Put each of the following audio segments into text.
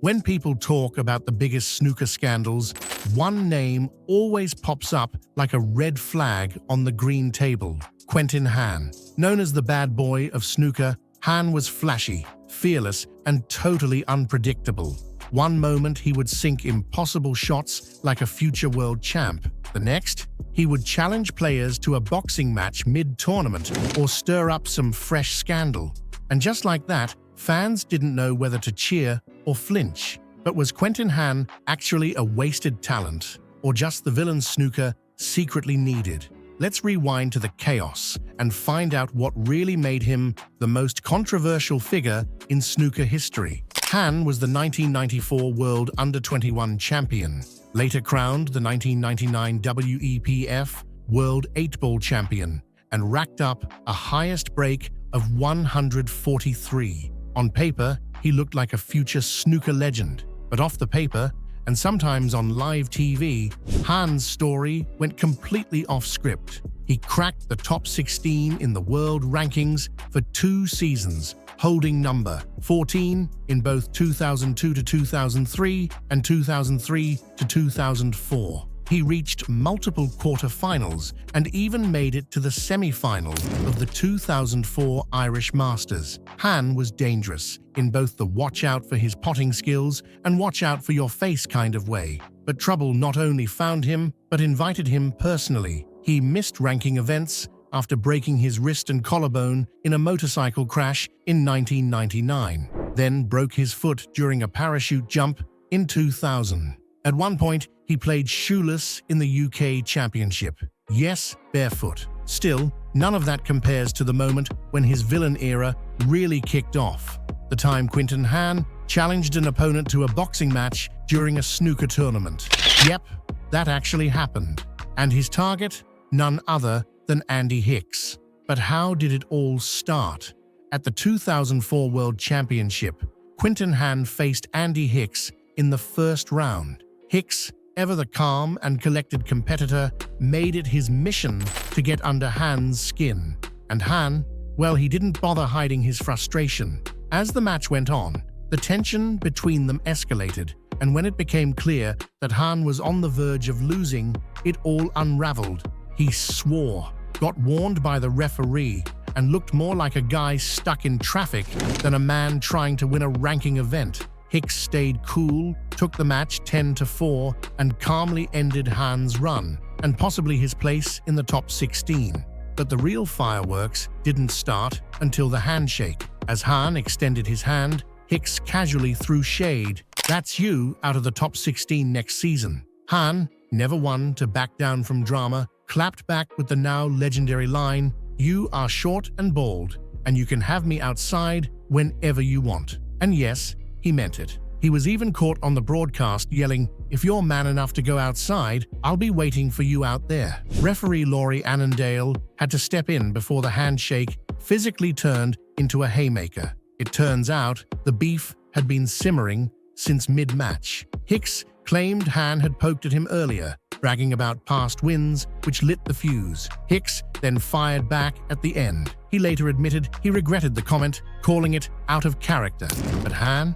When people talk about the biggest snooker scandals, one name always pops up like a red flag on the green table: Quinten Hann. Known as the bad boy of snooker, Hann was flashy, fearless, and totally unpredictable. One moment he would sink impossible shots like a future world champ. The next, he would challenge players to a boxing match mid-tournament or stir up some fresh scandal. And just like that, fans didn't know whether to cheer or flinch. But was Quinten Hann actually a wasted talent, or just the villain snooker secretly needed? Let's rewind to the chaos and find out what really made him the most controversial figure in snooker history. Hann was the 1994 World Under-21 champion, later crowned the 1999 WEPF World 8-Ball champion, and racked up a highest break of 143. On paper, he looked like a future snooker legend, but off the paper, and sometimes on live TV, Hann's story went completely off script. He cracked the top 16 in the world rankings for 2 seasons, holding number 14 in both 2002 to 2003 and 2003 to 2004. He reached multiple quarterfinals and even made it to the semi-final of the 2004 Irish Masters. Hann was dangerous in both the watch out for his potting skills and watch out for your face kind of way. But trouble not only found him, but invited him personally. He missed ranking events after breaking his wrist and collarbone in a motorcycle crash in 1999, then broke his foot during a parachute jump in 2000. At one point, he played shoeless in the UK Championship. Yes, barefoot. Still, none of that compares to the moment when his villain era really kicked off. The time Quinten Hann challenged an opponent to a boxing match during a snooker tournament. Yep, that actually happened. And his target? None other than Andy Hicks. But how did it all start? At the 2004 World Championship, Quinten Hann faced Andy Hicks in the first round. Hicks, ever the calm and collected competitor, made it his mission to get under Hann's skin. And Hann, well, he didn't bother hiding his frustration. As the match went on, the tension between them escalated, and when it became clear that Hann was on the verge of losing, it all unraveled. He swore, got warned by the referee, and looked more like a guy stuck in traffic than a man trying to win a ranking event. Hicks stayed cool, took the match 10-4, and calmly ended Hann's run, and possibly his place in the top 16. But the real fireworks didn't start until the handshake. As Hann extended his hand, Hicks casually threw shade. "That's you out of the top 16 next season." Hann, never one to back down from drama, clapped back with the now legendary line, "You are short and bald, and you can have me outside whenever you want." And yes, he meant it. He was even caught on the broadcast yelling, "If you're man enough to go outside, I'll be waiting for you out there." Referee Laurie Annandale had to step in before the handshake physically turned into a haymaker. It turns out the beef had been simmering since mid-match. Hicks claimed Hann had poked at him earlier, bragging about past wins, which lit the fuse. Hicks then fired back at the end. He later admitted he regretted the comment, calling it out of character. But Hann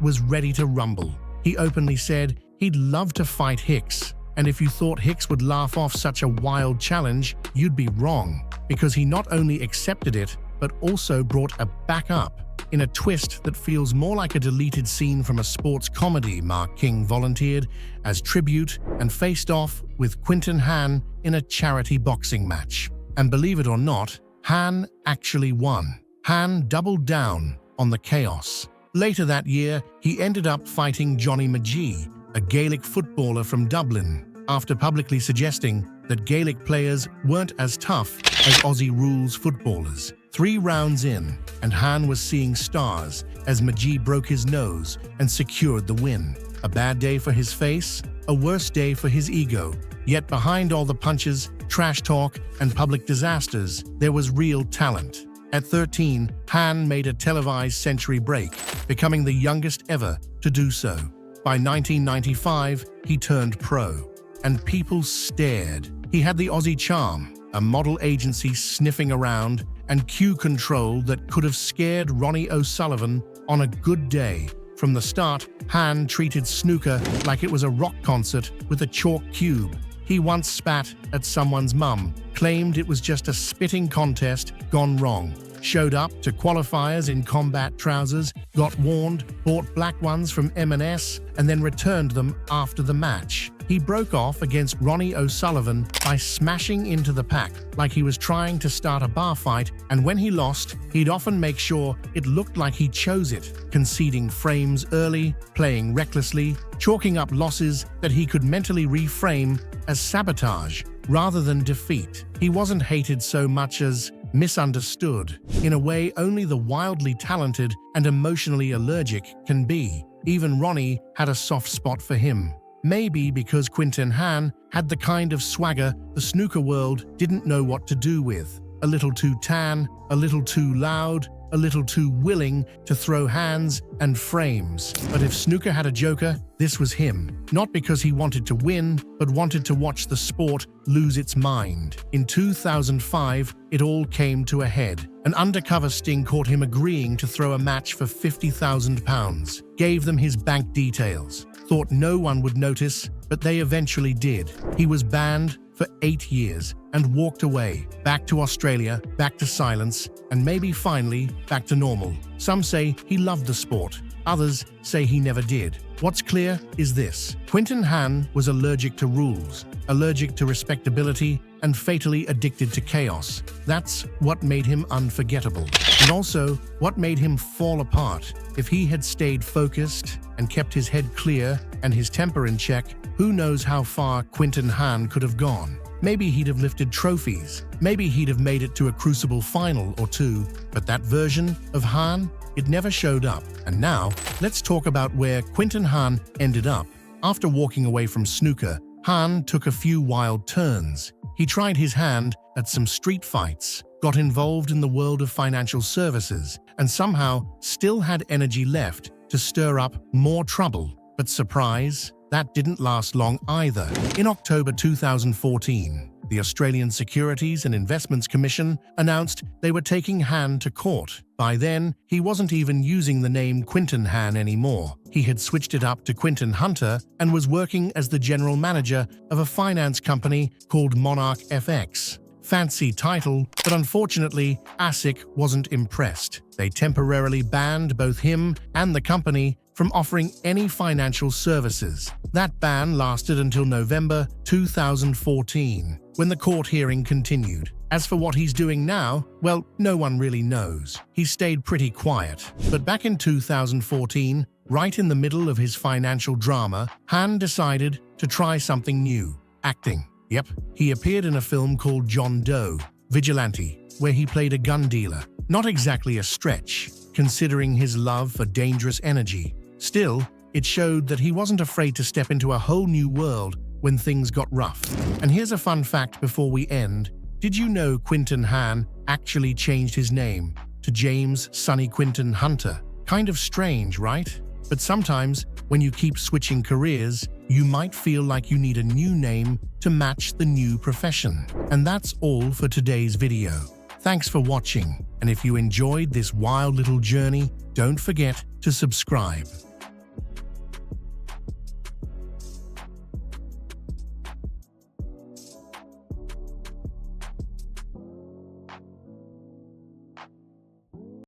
was ready to rumble. He openly said he'd love to fight Hicks. And if you thought Hicks would laugh off such a wild challenge, you'd be wrong, because he not only accepted it, but also brought a backup. In a twist that feels more like a deleted scene from a sports comedy, Mark King volunteered as tribute and faced off with Quinten Hann in a charity boxing match. And believe it or not, Hann actually won. Hann doubled down on the chaos. Later that year, he ended up fighting Johnny McGee, a Gaelic footballer from Dublin, after publicly suggesting that Gaelic players weren't as tough as Aussie rules footballers. 3 rounds in, and Hann was seeing stars as McGee broke his nose and secured the win. A bad day for his face, a worse day for his ego. Yet behind all the punches, trash talk, and public disasters, there was real talent. At 13, Hann made a televised century break, becoming the youngest ever to do so. By 1995, he turned pro, and people stared. He had the Aussie charm, a model agency sniffing around, and cue control that could have scared Ronnie O'Sullivan on a good day. From the start, Hann treated snooker like it was a rock concert with a chalk cube. He once spat at someone's mum, claimed it was just a spitting contest gone wrong, showed up to qualifiers in combat trousers, got warned, bought black ones from M&S, and then returned them after the match. He broke off against Ronnie O'Sullivan by smashing into the pack like he was trying to start a bar fight, and when he lost, he'd often make sure it looked like he chose it, conceding frames early, playing recklessly, chalking up losses that he could mentally reframe as sabotage rather than defeat. He wasn't hated so much as misunderstood, in a way only the wildly talented and emotionally allergic can be. Even Ronnie had a soft spot for him. Maybe because Quinten Hann had the kind of swagger the snooker world didn't know what to do with. A little too tan, a little too loud, a little too willing to throw hands and frames. But if snooker had a joker, this was him. Not because he wanted to win, but wanted to watch the sport lose its mind. In 2005, it all came to a head. An undercover sting caught him agreeing to throw a match for £50,000. Gave them his bank details. Thought no one would notice, but they eventually did. He was banned for 8 years and walked away, back to Australia, back to silence, and maybe finally back to normal. Some say he loved the sport. Others say he never did. What's clear is this: Quinten Hann was allergic to rules, allergic to respectability, and fatally addicted to chaos. That's what made him unforgettable, and also what made him fall apart. If he had stayed focused and kept his head clear and his temper in check, who knows how far Quinten Hann could have gone. Maybe he'd have lifted trophies. Maybe he'd have made it to a Crucible final or two. But that version of Hann, it never showed up. And now, let's talk about where Quinten Hann ended up. After walking away from snooker, Hann took a few wild turns. He tried his hand at some street fights, got involved in the world of financial services, and somehow still had energy left to stir up more trouble. But surprise, that didn't last long either. In October 2014, the Australian Securities and Investments Commission announced they were taking Hann to court. By then, he wasn't even using the name Quinten Hann anymore. He had switched it up to Quinten Hunter and was working as the general manager of a finance company called Monarch FX. Fancy title, but unfortunately, ASIC wasn't impressed. They temporarily banned both him and the company from offering any financial services. That ban lasted until November 2014, when the court hearing continued. As for what he's doing now, well, no one really knows. He stayed pretty quiet. But back in 2014, right in the middle of his financial drama, Hann decided to try something new: acting. Yep, he appeared in a film called John Doe, Vigilante, where he played a gun dealer. Not exactly a stretch, considering his love for dangerous energy. Still, it showed that he wasn't afraid to step into a whole new world when things got rough. And here's a fun fact before we end. Did you know Quinten Hann actually changed his name to James Sonny Quinten Hunter? Kind of strange, right? But sometimes, when you keep switching careers, you might feel like you need a new name to match the new profession. And that's all for today's video. Thanks for watching, and if you enjoyed this wild little journey, don't forget to subscribe.